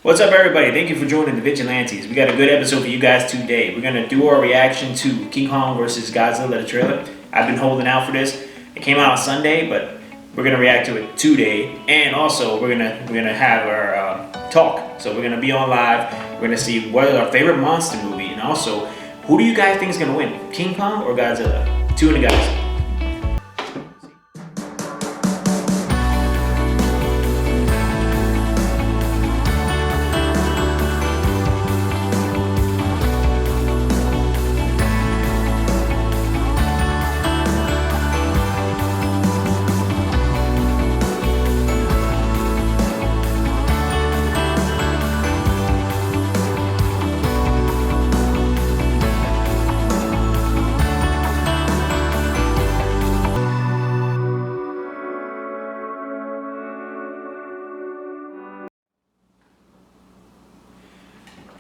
What's up, everybody? Thank you for joining the Vigilantes. We got a good episode for you guys today. We're gonna do our reaction to King Kong versus Godzilla, the trailer. I've been holding out for this. It came out on Sunday, but we're gonna react to it today, and also we're gonna have our talk. So we're gonna be on live. We're gonna see what is our favorite monster movie, and also who do you guys think is gonna win, King Kong or Godzilla? Tune in, guys.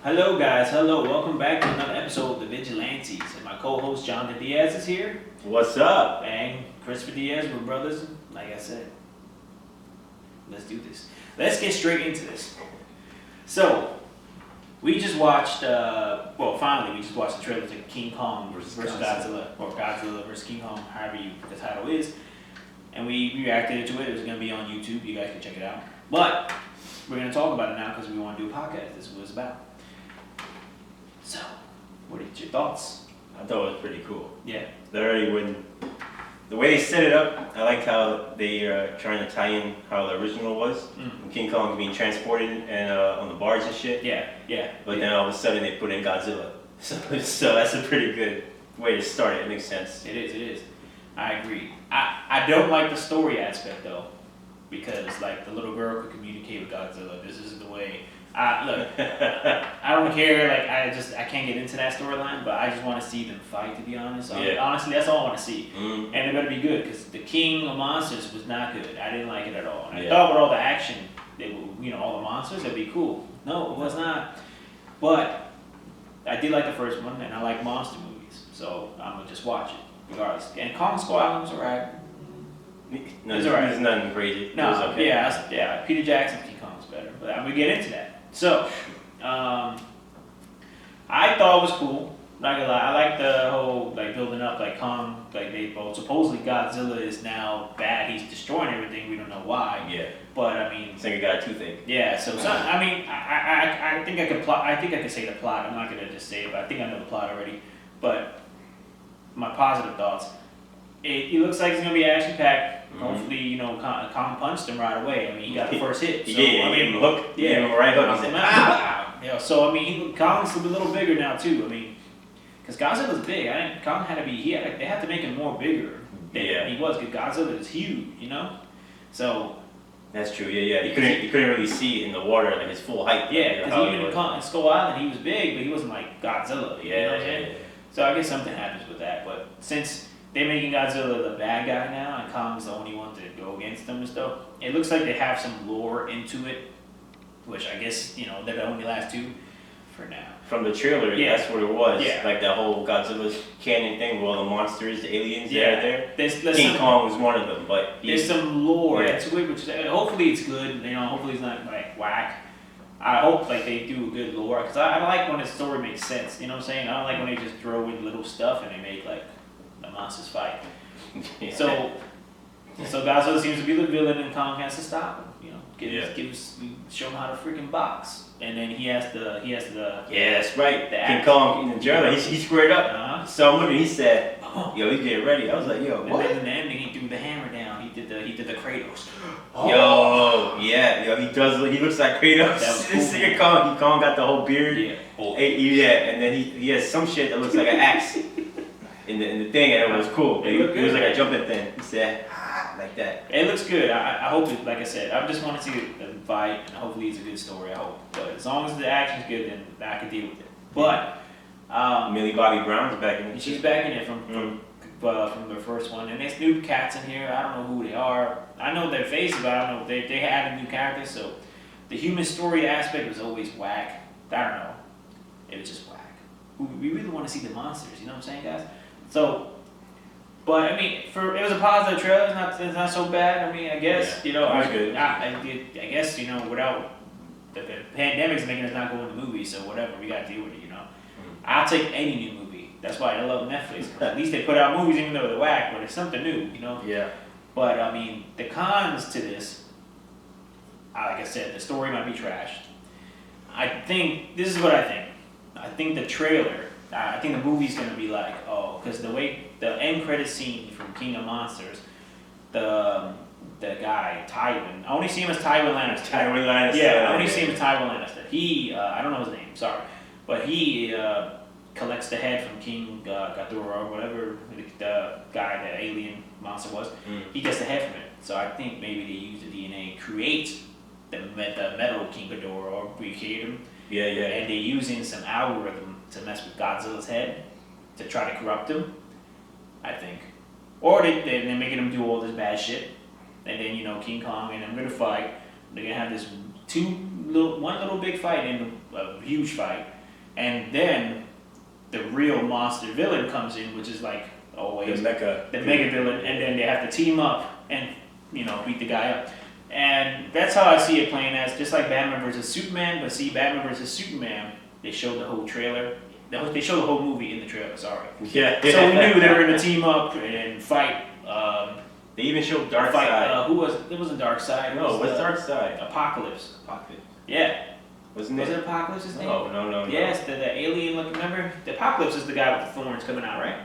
Hello guys, hello, welcome back to another episode of the Vigilantes, and my co-host Jonathan Diaz is here. What's up? And Christopher Diaz, we're brothers, like I said. Let's do this. Let's get straight into this. So, we just watched, finally we just watched the trailer to King Kong versus Godzilla, or Godzilla versus King Kong, however the title is. And we reacted to it. It was going to be on YouTube, you guys can check it out. But, we're going to talk about it now because we want to do a podcast. This is what it's about. So, what are your thoughts? I thought it was pretty cool. Yeah. The way they set it up, I liked how they are trying to tie in how the original was. When King Kong being transported and on the barge and shit. Yeah. But then all of a sudden they put in Godzilla. So that's a pretty good way to start it. It makes sense. It is. I agree. I don't like the story aspect though, because like the little girl could communicate with Godzilla. This isn't the way. Look, I don't care. Like I can't get into that storyline, but I just want to see them fight. To be honest, honestly, that's all I want to see. And it better be good because the King of Monsters was not good. I didn't like it at all. And I thought with all the action, all the monsters, it'd be cool. No, it was not. But I did like the first one, and I like monster movies, so I'm gonna just watch it regardless. And Kong Skull Island's alright. It's alright. There's nothing crazy. No, okay. yeah. Peter Jackson's King Kong's better, but I'm gonna get into that. So, I thought it was cool. Not gonna lie, I like the whole building up Kong, they both supposedly Godzilla is now bad. He's destroying everything. We don't know why. Yeah. But I mean, so you got a toothache. Yeah. So I mean, I think I could plot. I think I could say the plot. I'm not gonna just say it, but I think I know the plot already. But my positive thoughts. It looks like it's gonna be action packed. Hopefully, Kong punched him right away. I mean, he got the first hit. So, I mean, hook. Yeah, right hook. He said, Yeah, so I mean, Kong's a little bigger now too. I mean, because Godzilla's big. Kong had to be. They had to make him more bigger. He was. Because Godzilla is huge, So. That's true. Yeah. You couldn't really see in the water like his full height. Yeah, because even in Skull Island, he was big, but he wasn't like Godzilla. You know what I'm saying? So I guess something happens with that. But since they're making Godzilla the bad guy now, and Kong's the only one to go against them and stuff. It looks like they have some lore into it, which I guess, they're the only last two for now. From the trailer, that's what it was. Yeah. Like the whole Godzilla's canyon thing with all the monsters, the aliens that are there. King Kong was one of them, but there's some lore into it, which hopefully it's good. Hopefully it's not whack. I hope they do good lore, because I like when the story makes sense. You know what I'm saying? I don't like when they just throw in little stuff and they make the monsters fight. So Godzilla seems to be the villain, and Kong has to stop him. Show him how to freaking box, and then he has the. Yeah, that's right. King Kong in the trailer, he squared up. So I'm looking. He said, "Yo, he's getting ready." I was like, "Yo, what?" And then in the ending, he threw the hammer down. He did the Kratos. Yo, he does. He looks like Kratos. That was cool. This nigga Kong got the whole beard. Yeah. And then he has some shit that looks like an axe in the thing, and it was cool. It was like a jumping thing. He said, like that. It looks good. I hope it. Like I said, I just want to see them fight, and hopefully it's a good story. I hope. But as long as the action's good, then I can deal with it. But Millie Bobby Brown's back in it. She's back in it from the first one, and there's new cats in here. I don't know who they are. I know their faces, but I don't know. They added new characters, so the human story aspect was always whack. I don't know. It was just whack. We really want to see the monsters. You know what I'm saying, guys? So, but I mean, it was a positive trailer. It's not so bad. I mean, I guess it was good. I guess without the pandemic's making us not go into movies, so whatever, we gotta deal with it, I'll take any new movie. That's why I love Netflix. 'Cause at least they put out movies even though they're whack, but it's something new, Yeah. But I mean, the cons to this, like I said, the story might be trashed. I think this is what I think. I think the trailer. I think the movie's gonna be like, because the way the end credit scene from King of Monsters, the guy Tywin. I only see him as Tywin Lannister. Tywin Lannister. Yeah, I only see him as Tywin Lannister. He, I don't know his name. Sorry, but he collects the head from King Godzilla or whatever the guy, the alien monster was. He gets the head from it. So I think maybe they use the DNA, create the metal King Ghidorah or recreate him. Yeah. And they're using some algorithm to mess with Godzilla's head to try to corrupt him, I think. Or they're making him do all this bad shit. And then, King Kong and them gonna fight. They're gonna have this one little big fight and a huge fight. And then the real monster villain comes in, which is like always the mega villain, and then they have to team up and beat the guy up. And that's how I see it playing as just like Batman versus Superman, but see Batman versus Superman, they showed the whole trailer. They showed the whole movie in the trailer, sorry. Yeah. So we knew they were gonna team up and fight. They even showed Darkseid. Who was it? Wasn't Darkseid. No, what's Darkseid? Apocalypse. Yeah. Wasn't Was it? it Apocalypse his name? No. Yes, the alien looking, remember? The Apocalypse is the guy with the thorns coming out, right?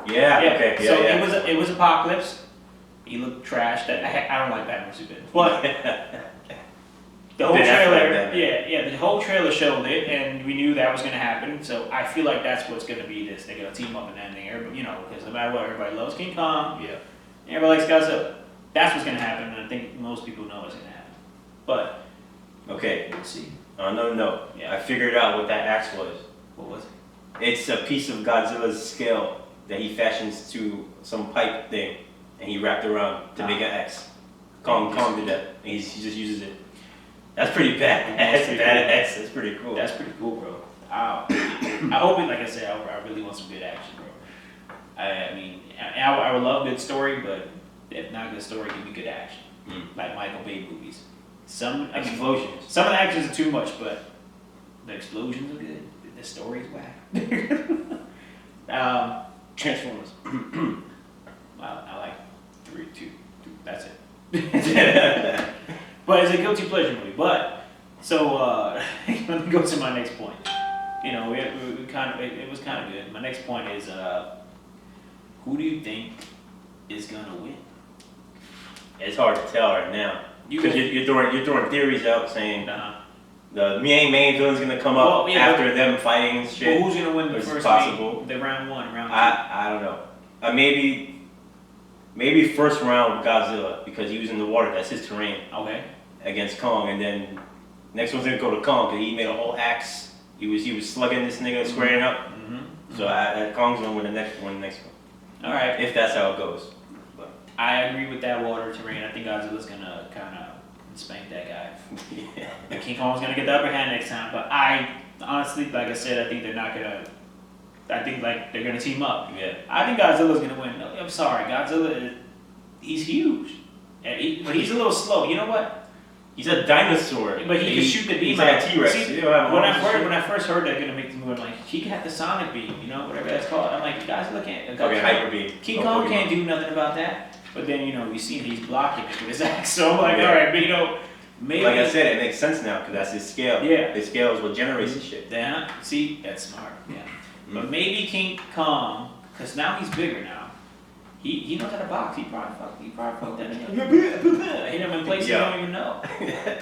Yeah, okay. So Yeah. it was Apocalypse. He looked trash. I don't like Batman Superman. But the whole trailer, the whole trailer showed it, and we knew that was going to happen. So I feel like that's what's going to be this. They're going to team up and ending, because no matter what, everybody loves King Kong. Yeah. Everybody likes Godzilla. That's what's going to happen, and I think most people know what's going to happen. But Okay. we'll see. On another note, Yeah. I figured out what that axe was. What was it? It's a piece of Godzilla's scale that he fashions to some pipe thing, and he wrapped around to make an X. Kong did that, and he just uses it. That's pretty bad. That's badass. That's pretty cool. That's pretty cool, bro. I hope it, like I said, I really want some good action, bro. I mean, I would love good story, but if not good story, give me good action. Like Michael Bay movies. Some Explosions. Some of the actions are too much, but the explosions are good. The story's whack. Transformers. I like 3, 2. That's it. But it's a guilty pleasure movie. But so let me go to my next point. We it was kind of good. My next point is who do you think is gonna win? It's hard to tell right now. Because you're throwing theories out saying the main villain's gonna come up after them fighting and shit. Well, who's gonna win the first possible. the round 1, round 2? I don't know. Maybe first round Godzilla because he was in the water. That's his terrain. Okay. Against Kong, and then next one's gonna go to Kong because he made a whole axe. He was slugging this nigga, squaring up. So Kong's gonna win the next one. All right. If that's how it goes. But I agree with that water terrain. I think Godzilla's gonna kind of spank that guy. And King Kong's gonna get the upper hand next time. But I honestly, like I said, I think they're not gonna. I think they're gonna team up. Yeah. I think Godzilla's gonna win. I'm sorry, Godzilla. He's huge, but he's a little slow. You know what? He's a dinosaur. But he can shoot the beam. He's like a T-Rex. See, when I first heard they're gonna make this movie, I'm like, he got the sonic beam, whatever that's called. I'm like, Godzilla can't. Okay, hyper beam. King Kong can't do nothing about that. But then we see he's blocking it with his axe. So I'm like, all right, but maybe. Like I said, it makes sense now because that's his scale. Yeah. His scale is what generates the shit. Yeah. See, that's smart. Yeah. But maybe King Kong, because now he's bigger now. He knows how to box. He probably fucked that nigga. Hit him in places you don't even know.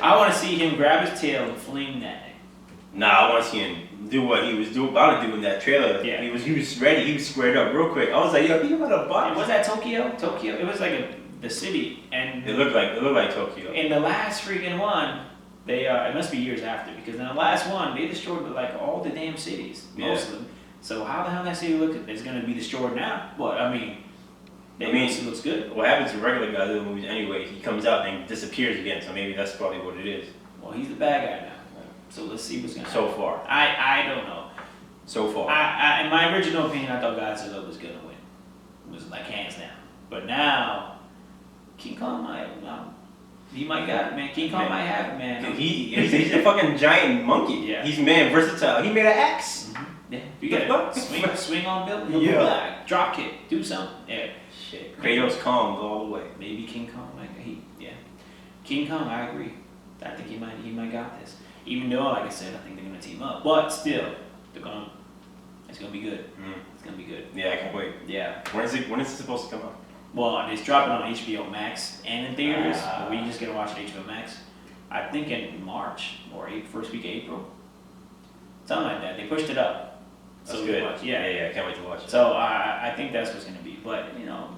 I want to see him grab his tail and fling that nigga. Nah, I want to see him do what he was about to do in that trailer. Yeah. He was ready. He was squared up real quick. I was like, yo, he about to box. Was that Tokyo? Tokyo. It was like the city, and It looked like Tokyo. in the last freaking one, they it must be years after because in the last one they destroyed like all the damn cities, most of them. So how the hell that city is gonna be destroyed now? Well, I mean, it looks good. What happens in regular Godzilla movies anyway? He comes out and disappears again. So maybe that's probably what it is. Well, he's the bad guy now. So let's see what's gonna happen. So far. I don't know. So far. In my original opinion, I thought Godzilla was gonna win. It was like hands down. But now, King Kong might. He might got it, man. King Kong might have it, man. He's a fucking giant monkey. Yeah. He's versatile. He made an axe. Mm-hmm. Yeah. You got to swing on building. Yeah. Drop kick. Do something. Yeah. Shit. Kratos Kong all the way. Maybe King Kong. Yeah. King Kong. I agree. I think he might got this. Even though, like I said, I think they're gonna team up. But still, it's gonna be good. It's gonna be good. Yeah, I can't wait. Yeah. When is it supposed to come out? Well, it's dropping on HBO Max and in theaters. But we just gonna watch it HBO Max. I think in March or first week of April, something like that. They pushed it up. That's so good. Yeah, I can't wait to watch it. So I think that's what's gonna be. But not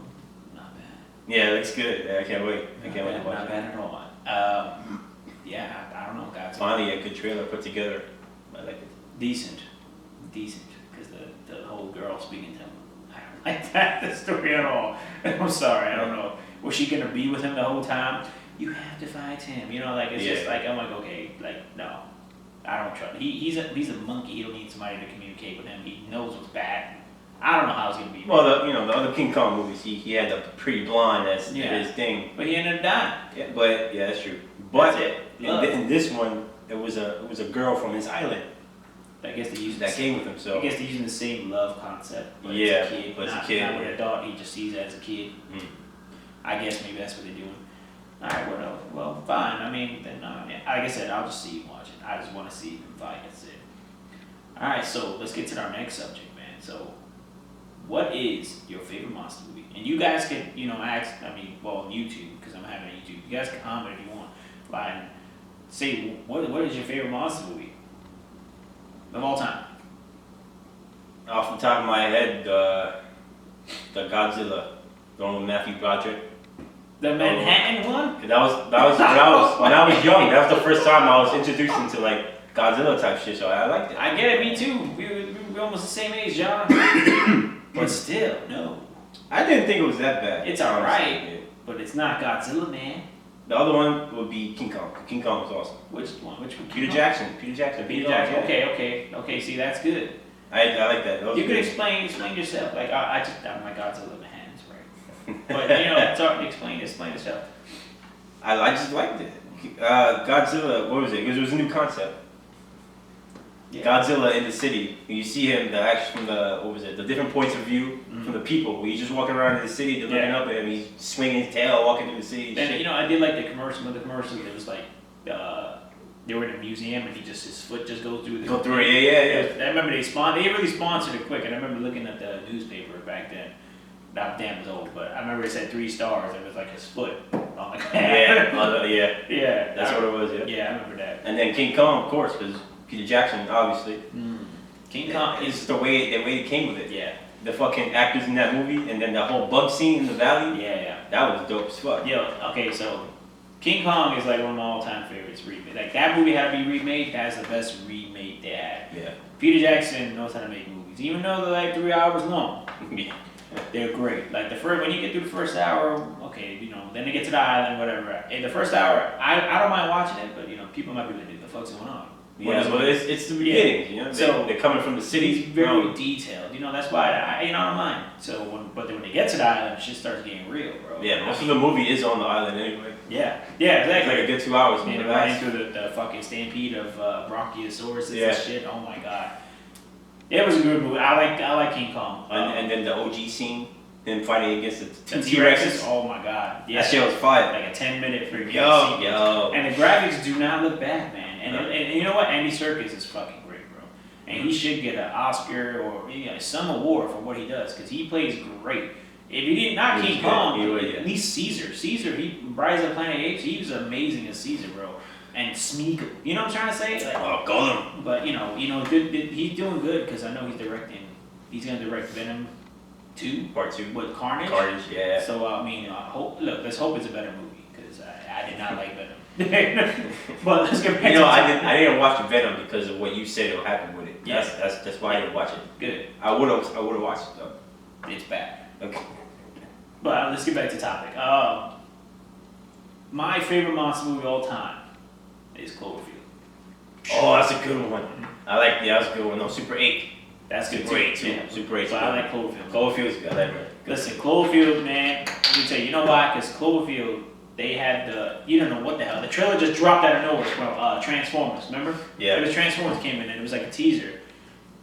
bad. Yeah, it looks good. Yeah, I can't wait. I can't wait to watch it. Not bad at all. Yeah, I don't know, guys. Finally, a good trailer put together. I like it. Decent, because the whole girl speaking to him, I don't like that the story at all. I'm sorry, I don't know. Was she gonna be with him the whole time? You have to fight him. It's just like I'm like okay, no, I don't trust. He's a monkey. He don't need somebody to communicate with him. He knows what's bad. I don't know how it's gonna be. Well, the other King Kong movies, he had the pretty blonde as his thing. But he ended up dying. Yeah, that's true. But that's it. In this one, it was a girl from his island. I guess they use that came with him. So I guess they're using the same love concept. But yeah, as a kid, but not as a kid, with an adult. He just sees it as a kid. I guess maybe that's what they're doing. All right, what else? Well, fine. I mean, then like I said, I'll just see him watch it. I just want to see him fight. That's it. All right, so let's get to our next subject, man. So, what is your favorite monster movie? And you guys can, ask. On YouTube because I'm having YouTube. You guys can comment if you want. Say what is your favorite monster movie of all time? Off the top of my head, the Godzilla, the one with Matthew Broderick. The Manhattan one? That was when I was young. That was the first time I was introduced into Godzilla type shit. So I liked it. I get it. Me too. We're almost the same age, John. But still, no. I didn't think it was that bad. It's alright, but it's not Godzilla, man. The other one would be King Kong. King Kong was awesome. Which one? Peter Jackson. Peter Jackson. Okay. See, that's good. I like that. You could explain yourself. I'm like Godzilla, man. But it's hard to explain yourself. I just liked it. Godzilla, what was it? Because it was a new concept. Yeah. Godzilla in the city. You see him from the different points of view from the people. Where he's just walking around in the city, they're looking up at him. He's swinging his tail, walking through the city. And I did like the commercial. One of the commercials, it was they were in a museum and his foot just goes through. I remember they really sponsored it quick, and I remember looking at the newspaper back then. Not damn as old, but I remember it said 3 stars. It was like his foot. I'm like, yeah. That's what it was. Yeah, I remember that. And then King Kong, of course, because Peter Jackson, obviously. King Kong is the way it came with it. Yeah. The fucking actors in that movie, and then the whole bug scene in the valley. Yeah. That was dope as fuck. Okay, so King Kong is one of my all-time favorites. Remade. That movie had to be remade. That's the best remake they had. Yeah. Peter Jackson knows how to make movies, even though they're 3 hours long. Yeah. They're great. When you get through the first hour, okay, then they get to the island, whatever. In the first hour, I don't mind watching it, but people might be like, "What the fuck's going on?" Yeah, but it's the beginning, So they're coming from the city. It's very detailed, That's why I don't mind. So but then when they get to the island, shit starts getting real, bro. Yeah, most of the movie is on the island anyway. Yeah, exactly. It's like a good 2 hours. And they're running through the fucking stampede of Brochiosauruses and shit. Oh my god. It was a good movie. I like King Kong. And then the OG scene, him fighting against the T-Rexes. Oh my god. Yeah. That shit was fire. Like a 10-minute freaking Yo. And the graphics do not look bad, man. And you know what? Andy Serkis is fucking great, bro. And he should get an Oscar or some award for what he does, because he plays great. If he did not King Kong, at least Caesar. Rise of the Planet of the Apes, he was amazing as Caesar, bro. And Smeagol. You know what I'm trying to say? Gollum. But he's doing good, because I know he's directing. He's gonna direct Venom 2, Part 2 with Carnage. Yeah. So let's hope it's a better movie, because I did not like Venom. But let's get back to I didn't watch Venom because of what you said will happen with it. Yeah. That's why I didn't watch it. Good. I would have watched it though. It's bad. Okay. But let's get back to topic. My favorite monster movie of all time is Cloverfield. Oh, that's a good one. That's a good one. No, Super 8. That's good Super 8 too. Yeah. Super 8. So I like Cloverfield. Cloverfield's good. I like it. Listen, Cloverfield, man. Let me tell you, why? Because Cloverfield they had you don't know what the hell. The trailer just dropped out of nowhere from Transformers. Remember? Yeah. It was Transformers came in and it was like a teaser,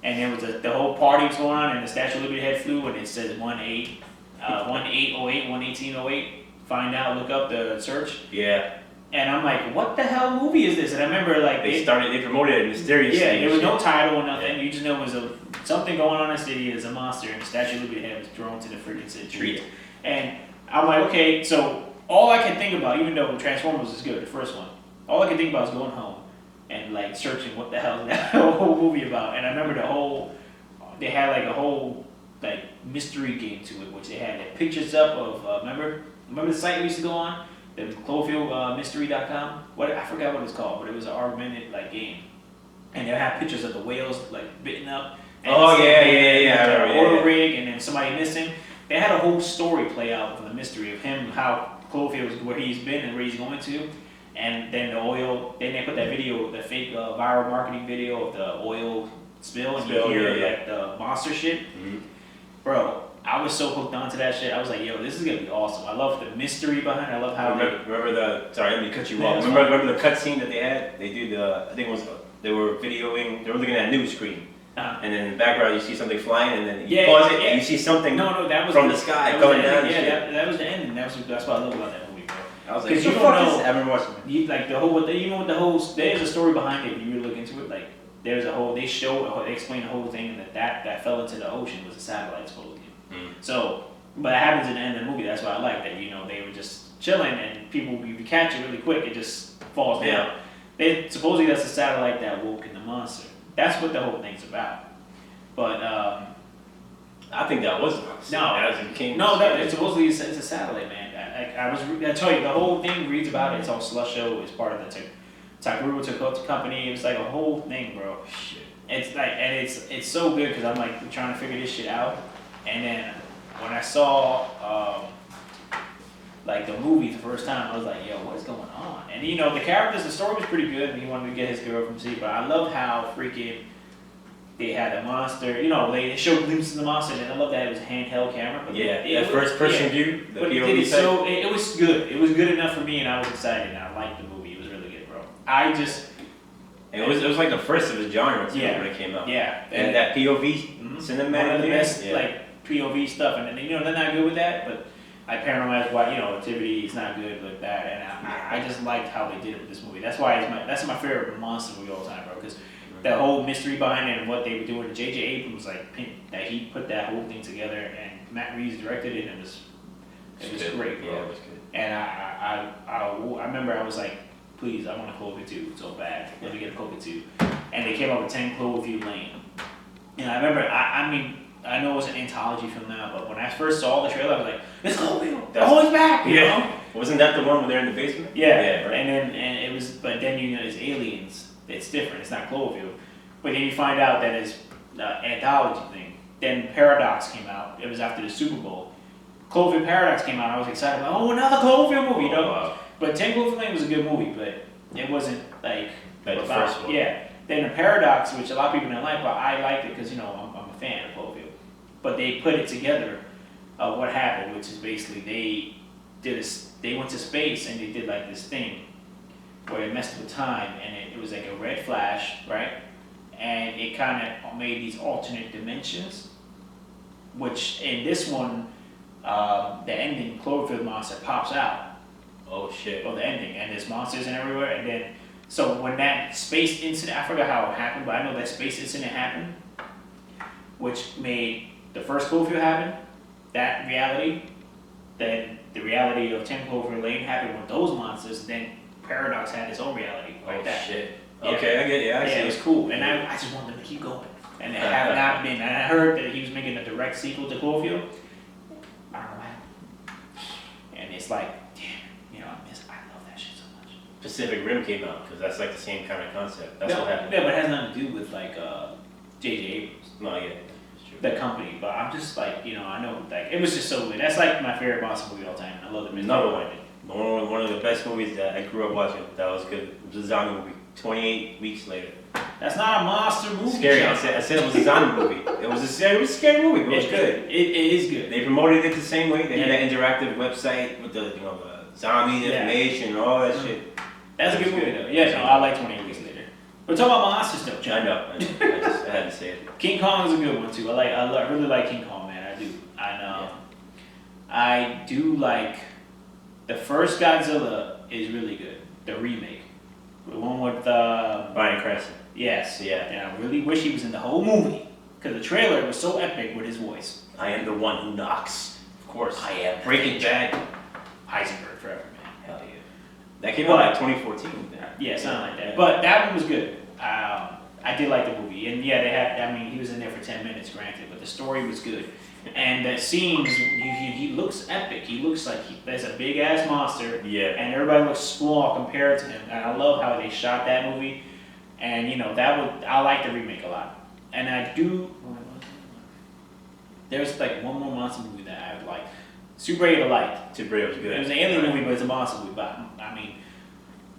and there was the whole party was going on and the Statue of Liberty head flew and it says 1808, 1808. Find out, look up the search. Yeah. And I'm like, what the hell movie is this? And I remember like They promoted it mysteriously. Yeah, there was no title or nothing. Yeah. You just know it was something going on in the city. There's a monster, and the Statue of Liberty head was thrown to the freaking tree. And I'm like, okay, so all I can think about, even though Transformers is good, the first one, all I can think about is going home and like searching what the hell is that whole movie about. And I remember they had like a whole like mystery game to it, which they had like, pictures up of remember the site we used to go on, the Cloverfield mystery.com. I forgot what it's called, but it was an augmented like game, and they had pictures of the whales like bitten up. And Yeah. Oil rig, and then somebody missing. They had a whole story play out from the mystery of him, how Cloverfield was where he's been and where he's going to, and then the oil. Then they put that video, the fake viral marketing video of the oil spill, and you hear like the monster shit. Mm-hmm. Bro, I was so hooked onto that shit. I was like, yo, this is gonna be awesome. I love the mystery behind it. I love how sorry, let me cut you off. Remember the cut scene that they had? They do I think it was, they were looking at a news screen. And then in the background you see something flying, and then you pause it and you see something that was from the sky coming down. That was the ending. That's what I love about that movie, bro. I was like, because you don't know. I haven't watched it. Like there's a story behind it. When you really look into it, like there's a whole. They explain the whole thing, and that fell into the ocean was a satellite supposedly. So, but it happens in the end of the movie. That's why I like that. They were just chilling, and people you catch it really quick. It just falls down. Supposedly that's the satellite that woke in the monster. That's what the whole thing's about. But I think that was supposedly it's a satellite, man. I tell you, the whole thing reads about it. It's all slush show. It's part of the Takuru company. It was like a whole thing, bro. Shit. It's like, and it's so good because I'm like trying to figure this shit out, and then when I saw like the movie the first time, I was like, yo, what's going on? And the story was pretty good, and he wanted to get his girl from sea, but I love how freaking they had a monster, they showed glimpses of the monster, and I love that it was a handheld camera. But first person view, the but POV it was good. It was good enough for me, and I was excited, and I liked the movie. It was really good, bro. It was like the first of its genre too when it came out. Yeah. And that POV cinematic. One of the best like POV stuff, and then they're not good with that, but I Paranormal why activity is not good with that, and I just liked how they did it with this movie. That's why that's my favorite monster movie all the time, bro. Because the whole mystery behind it and what they were doing. J.J. Abrams that he put that whole thing together, and Matt Reeves directed it, and it was great, bro. Yeah, it was good. And I remember I was like, please, I want a Cloverfield so bad. Let me get a Cloverfield. And they came up with 10 Cloverfield Lane. And I remember, I know it was an anthology film now, but when I first saw the trailer, I was like, it's Cloverfield. It's back, you know? Wasn't that the one where they're in the basement? Yeah, right. And it was, but then it's aliens. It's different. It's not Cloverfield. But then you find out that it's an anthology thing. Then Paradox came out. It was after the Super Bowl. Cloverfield Paradox came out. I was excited. Like, oh, another Cloverfield movie, Wow. But 10 Cloverfield Lane was a good movie, but it wasn't like the first one. Yeah. Then the Paradox, which a lot of people didn't like, but I liked it because I'm a fan of Cloverfield. But they put it together. What happened, which is basically they went to space and they did like this thing where it messed with time, and it was like a red flash, right? And it kind of made these alternate dimensions, which in this one, the ending, Cloverfield monster pops out. Oh shit. Of the ending, and there's monsters and everywhere, and then, so when that space incident, I forgot how it happened, but I know that space incident happened, which made the first Cloverfield happen, that reality, then the reality of 10 Cloverfield Lane happened with those monsters, then Paradox had its own reality like that. Shit. Yeah. Okay, I get it. I see. It was cool, and I just wanted them to keep going. And they have not been. And I heard that he was making a direct sequel to Cloverfield. I don't know why. And it's like, damn, I love that shit so much. Pacific Rim came out because that's like the same kind of concept. That's what happened. Yeah, but it has nothing to do with like J.J. Abrams. No, yeah, it's true. The company, but I'm just like, I know, like it was just so good. That's like my favorite monster movie of all time. I love the mystery. Another one. One of the best movies that I grew up watching. That was good. It was a zombie movie. 28 weeks later. That's not a monster movie. Scary. I said it was a zombie movie. It was a scary movie, but it was good. It is good. They promoted it the same way. They had an interactive website with the zombie Yeah. information and all that shit. That's a good movie though. Yeah, no, I like 28 Weeks Later. We're talking about monsters though, I John. know. I had to say it. King Kong is a good one too. I really like King Kong, man. I do. I know. I do like the first Godzilla is really good. The remake, the one with Bryan Cranston. yes, Yeah. And I really wish he was in the whole movie because the trailer was so epic with his voice. I am the one who knocks. Of course. I am Breaking Bad. Heisenberg forever, man. Hell yeah. That came out like 2014. Yeah, something like that. But that one was good. I did like the movie, and yeah, they had. I mean, he was in there for 10 minutes, granted, but the story was good. And the scenes, he looks epic. He looks like there's a big ass monster, Yeah. and everybody looks small compared to him. And I love how they shot that movie. And you know I like the remake a lot. And I do. There's like one more monster movie that I like. Super 8 liked. Super 8 was good. It was an alien movie, but it's a monster movie. But I mean,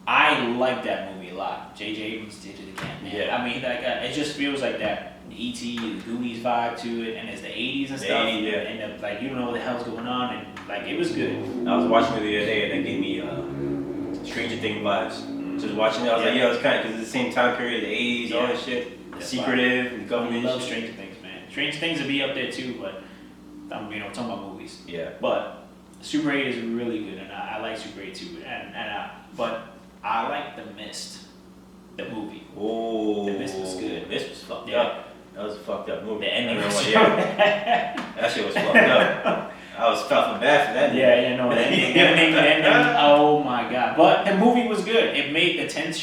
I like that movie a lot. J.J. Abrams did it again, man. Yeah. I mean, like it just feels like that E.T. the Goonies vibe to it, and it's the 80s and The stuff. 80s, yeah. And like you don't know what the hell's going on, and like it was good. I was watching it the other day and that gave me Stranger Things vibes. Just watching it, I was like, it's kind of because it's the same time period, the 80s, all that shit. That's Secretive, and I government. love Stranger Things, man. Stranger Things will be up there too, but I'm talking about movies. Yeah. But Super 8 is really good, and I like Super 8 too. But I like The Mist, the movie. Oh. The Mist was good. The Mist was fucked Yeah. up. That was a fucked up movie. The ending I was remember that shit was fucked up. I was felt bad for that movie. Yeah, no, the ending, oh my god. But the movie was good. It made the tense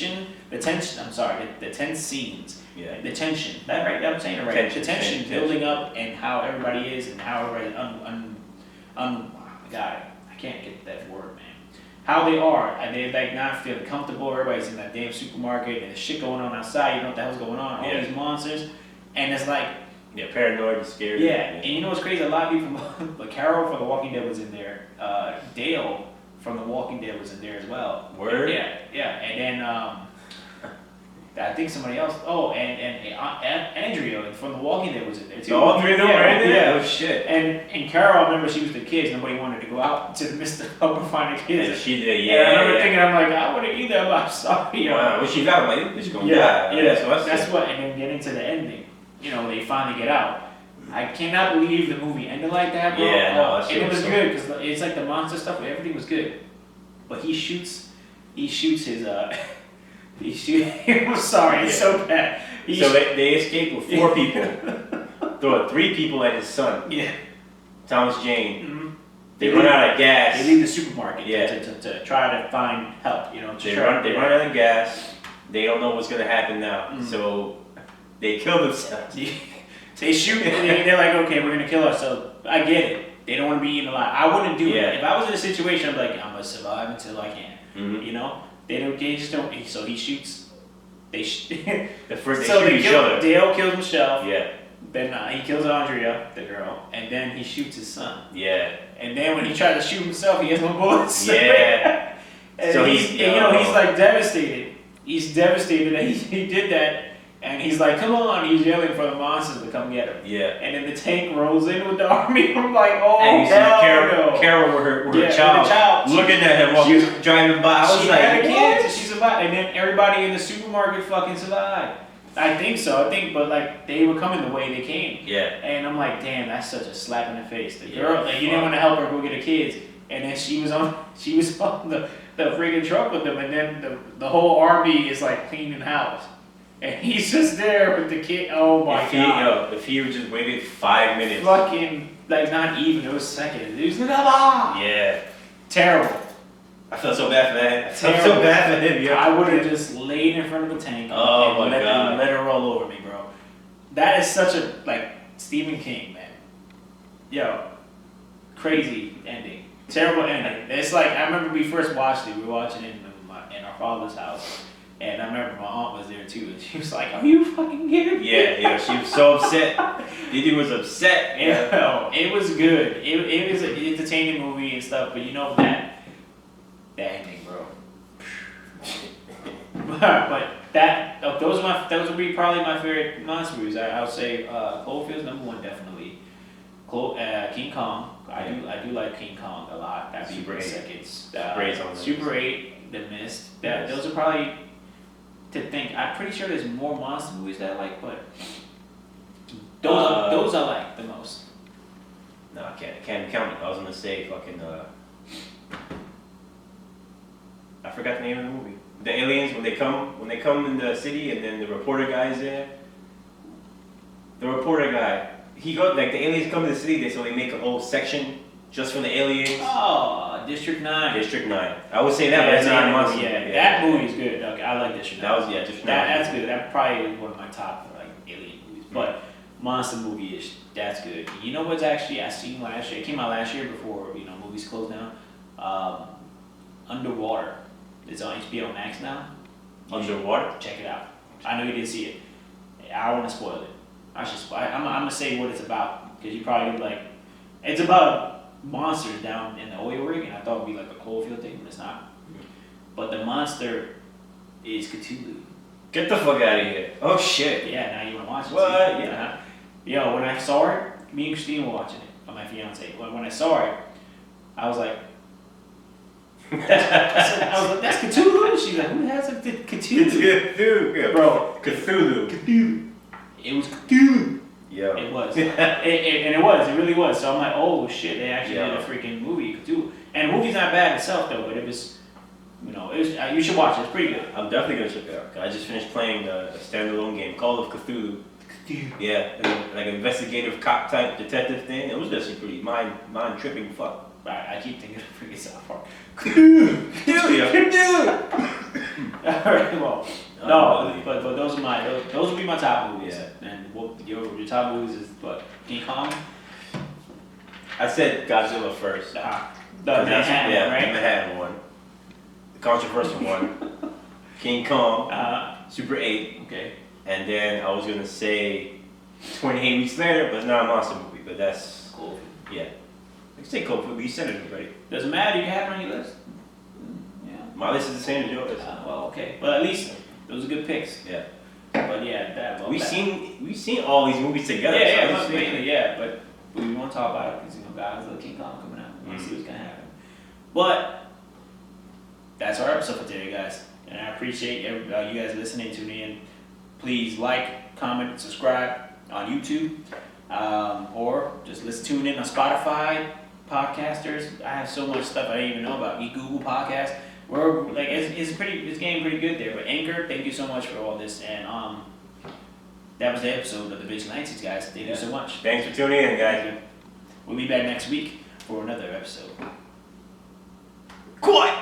scenes. Yeah. The tension. That right? I'm saying it right. Tension, The tension tension. building up and how everybody is and how everybody oh my god, I can't get that word, man. How they are, and they like not feeling comfortable. Everybody's in that damn supermarket and there's shit going on outside. You know what the hell's going on? All these monsters, and it's like. Yeah, paranoid and scared. Yeah, and you know what's crazy? A lot of people, but Carol from The Walking Dead was in there. Dale from The Walking Dead was in there as well. Word? Yeah, and then I think somebody else. Oh, and Andrea from The Walking Dead was in there too. All three of them were in there? Yeah. Oh shit. And Carol, I remember she was the kids. Nobody wanted to go out to the Mist to help her find the kids. And she did, And I remember thinking, I'm like, I wouldn't either. I'm sorry. Wow, when she got, I'm like, this bitch gonna die. Yeah, So that's what. And then getting to the ending. You know, they finally get out. I cannot believe the movie ended like that, bro. Yeah, no, that and shit it was was so- good because it's like the monster stuff. Everything was good, but he shoots his I'm sorry, it's so bad. So they escaped with 4 people. There were 3 people and his son, Yeah. Thomas Jane. Mhm. They run out of gas. They leave the supermarket Yeah. to try to find help. You know, They run out of gas. They don't know what's gonna happen now. Mhm. So they kill themselves. They shoot and they're like, okay, we're gonna kill ourselves. I get it. They don't want to be eaten alive. I wouldn't do Yeah. it. If I was in a situation, I'm like, I'm gonna survive until I can. Mhm. You know, they just don't. So he shoots. The first So they shoot each other. Dale kills Michelle. Yeah. Then he kills Andrea, the girl, and then he shoots his son. Yeah. And then when he tried to shoot himself, he has no bullets. Yeah. And So he's he's- and, he's like devastated. He's devastated that he did that, and he's like, "Come on!" He's yelling for the monsters to come get him. Yeah. And then the tank rolls in with the army. I'm like, "Oh And you see hell Carol, no!" Carol with her Yeah, with the child, child. looking at him while he was driving by. I was She like, had a kid, what? so she survived, and then everybody in the supermarket fucking survived. I think so. But like they were coming the way they came. Yeah. And I'm like, damn, that's such a slap in the face. The Yeah, girl, like, you didn't fuck. want to help her go get her kids, and then she was on the friggin' truck with them, and then the whole army is like cleaning house, and he's just there with the kid. Oh my god! If he would just waited 5 minutes. Fucking like not even. It was seconds. It was Yeah. terrible. I felt so bad for that. I felt Terrible. so bad for him, yo. I would have just laid in front of the tank Oh and my God. let her roll over me, bro. That is such a like Stephen King, man. Yo, crazy ending, terrible ending. It's like I remember we first watched it. We were watching it in our father's house, and I remember my aunt was there too, and she was like, "Are you fucking kidding me?" Yeah, she was so upset. Didi was upset. Yeah, it was good. It was an entertaining movie and stuff, but you know that ending, bro. but those would be probably my favorite monster movies. I would say Cloverfield's number 1 definitely. King Kong. I do like King Kong a lot. That'd be Super my 8. second. Super 8's on the Super 8, The Mist. Those are probably to think. I'm pretty sure there's more monster movies that I like, but those I like the most. No, I can't count it. I was gonna say fucking I forgot the name of the movie. The aliens when they come in the city and then the reporter guy is there. The reporter guy, he goes like the aliens come to the city, so they make a whole section just for the aliens. Oh, District 9. District 9. I would say that, but it's not a monster. Yeah, that movie is good. Okay, I like District 9. That was District 9. That's good. That probably is one of my top like alien movies. But monster movie is that's good. You know what's actually I seen last year? It came out last year before movies closed down. Underwater. It's on HBO Max now. Underwater? Check it out. I know you didn't see it. I don't want to spoil it. I'm gonna say what it's about because you probably like. It's about monsters down in the oil rig, and I thought it'd be like a Cloverfield thing, but it's not. But the monster is Cthulhu. Get the fuck out of here! Oh shit! Yeah, now you wanna watch it? What? See? Yeah. Yo, when I saw it, me and Christine were watching it. Or my fiance. When I saw it, I was like. That's Cthulhu? She's like, who has a Cthulhu? Cthulhu, Bro. Cthulhu. It was Cthulhu. Yeah. It was. It really was. So I'm like, oh shit, they actually Yeah. did a freaking movie, Cthulhu. And the movie's not bad itself though, but it was, you should watch it. It's pretty good. I'm definitely gonna check it out. I just finished playing a standalone game, Call of Cthulhu. Yeah, like an investigative cop type detective thing. It was actually pretty mind tripping fuck. I keep thinking of freaking South Park. Alright, well, no, but those would be my top movies. Yeah. And your top movies is what? King Kong? I said Godzilla first. The Manhattan one, right? The Manhattan one. The controversial one. King Kong. Super 8. Okay. And then I was gonna say 28 Weeks Later, but it's not a monster movie, but that's Cool. yeah. I can say Cold Food, but you said it already. Doesn't matter, you can have it on your list. Yeah. My list is the same as yours. Well, okay. But at least those are good picks. Yeah. But yeah, We've seen all these movies together. Yeah, but we want to talk about it because Godzilla, King Kong coming out. We want to see what's gonna happen. But that's our episode for today, guys. And I appreciate you guys listening to me. And please like, comment, subscribe on YouTube, or just tune in on Spotify, podcasters. I have so much stuff I didn't even know about. Google Podcast. We're like it's getting pretty good there. But Anchor, thank you so much for all this. And that was the episode of the Vigilantes, guys. Thank you so much. Thanks for tuning in, guys. We'll be back next week for another episode. Quiet.